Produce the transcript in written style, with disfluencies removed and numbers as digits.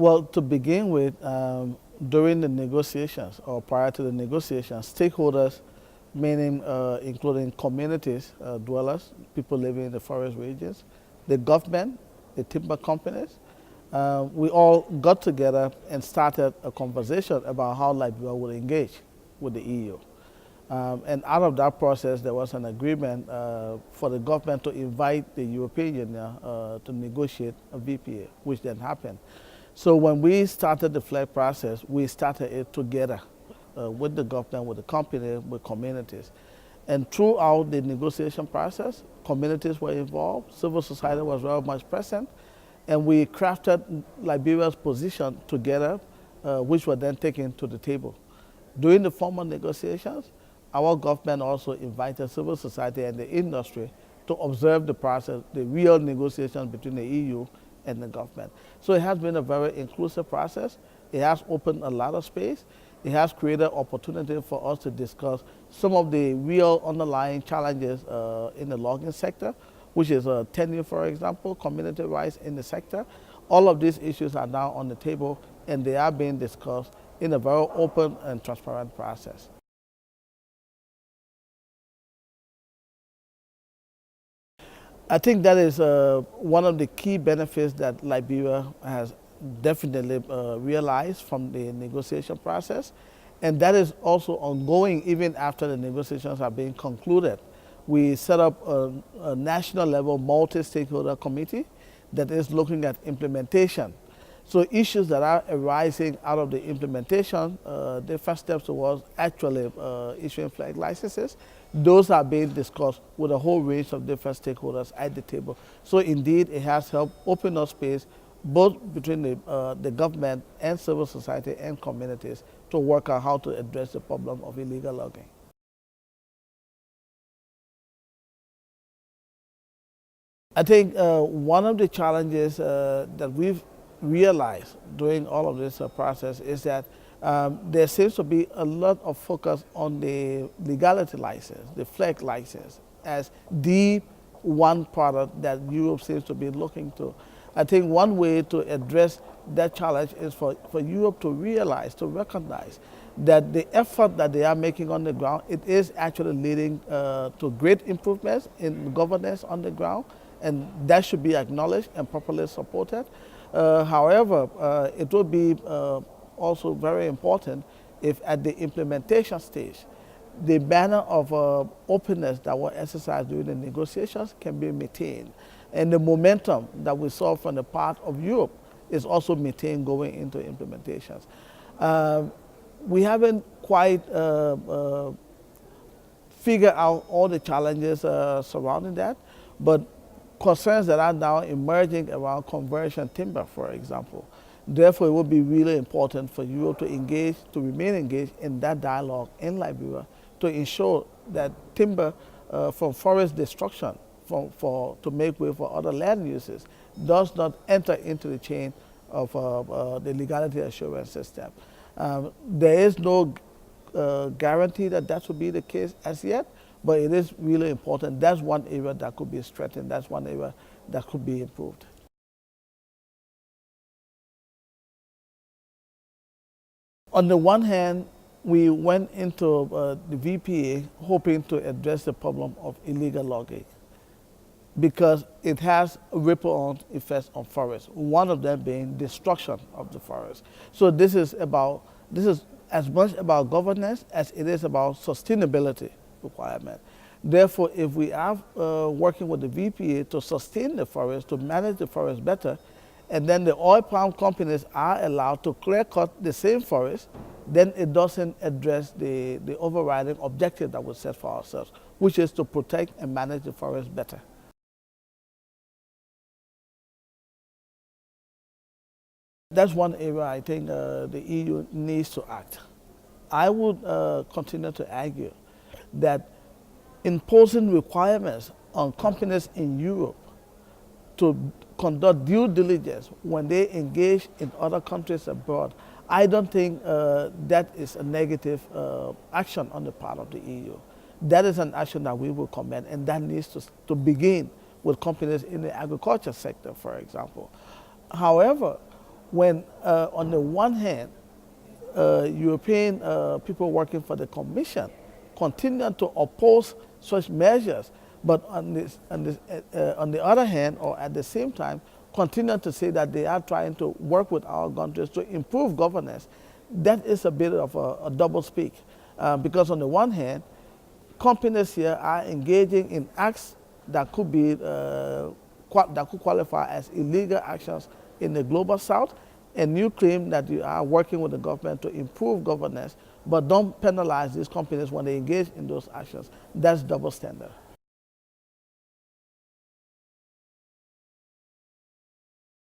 Well, to begin with, during the negotiations or prior to the negotiations, stakeholders, meaning including communities, dwellers, people living in the forest regions, the government, the timber companies, we all got together and started a conversation about how Liberia would engage with the EU. And out of that process, there was an agreement for the government to invite the European Union to negotiate a VPA, which then happened. So when we started the FLEGT process, we started it together with the government, with the company, with communities. And throughout the negotiation process, communities were involved, civil society was very much present, and we crafted Liberia's position together, which were then taken to the table. During the formal negotiations, our government also invited civil society and the industry to observe the process, the real negotiations between the EU and the government. So it has been a very inclusive process. It has opened a lot of space. It has created opportunity for us to discuss some of the real underlying challenges in the logging sector, which is tenure, for example, community rights in the sector. All of these issues are now on the table, and they are being discussed in a very open and transparent process. I think that is one of the key benefits that Liberia has definitely realized from the negotiation process, and that is also ongoing even after the negotiations are being concluded. We set up a national level multi-stakeholder committee that is looking at implementation. So issues that are arising out of the implementation, the first steps towards actually issuing FLEGT licenses, those are being discussed with a whole range of different stakeholders at the table. So indeed, it has helped open up space both between the government and civil society and communities to work out how to address the problem of illegal logging. I think one of the challenges that we've realized during all of this process is that there seems to be a lot of focus on the legality license, the FLEGT license, as the one product that Europe seems to be looking to. I think one way to address that challenge is for Europe to realize, to recognize that the effort that they are making on the ground, it is actually leading to great improvements in governance on the ground, and that should be acknowledged and properly supported. However, it will be also very important if at the implementation stage, the banner of openness that was exercised during the negotiations can be maintained. And the momentum that we saw from the part of Europe is also maintained going into implementations. We haven't quite figured out all the challenges surrounding that, but concerns that are now emerging around conversion timber, for example. Therefore, it will be really important for Europe to engage, to remain engaged in that dialogue in Liberia to ensure that timber from forest destruction to make way for other land uses does not enter into the chain of the legality assurance system. There is no guarantee that that will be the case as yet, but it is really important. That's one area that could be strengthened. That's one area that could be improved. On the one hand, we went into the VPA hoping to address the problem of illegal logging because it has a ripple-on effects on forests, one of them being destruction of the forest. So this is as much about governance as it is about sustainability requirement. Therefore, if we are working with the VPA to sustain the forest, to manage the forest better, and then the oil palm companies are allowed to clear cut the same forest, then it doesn't address the overriding objective that we set for ourselves, which is to protect and manage the forest better. That's one area I think the EU needs to act. I would continue to argue that imposing requirements on companies in Europe to conduct due diligence when they engage in other countries abroad, I don't think that is a negative action on the part of the EU. That is an action that we will commend, and that needs to begin with companies in the agriculture sector, for example. However, when on the one hand, European people working for the Commission continue to oppose such measures, but on the other hand, or at the same time, continue to say that they are trying to work with our countries to improve governance, that is a bit of a double speak. Because on the one hand, companies here are engaging in acts that could be that could qualify as illegal actions in the global south, and you claim that you are working with the government to improve governance, but don't penalize these companies when they engage in those actions. That's double standard.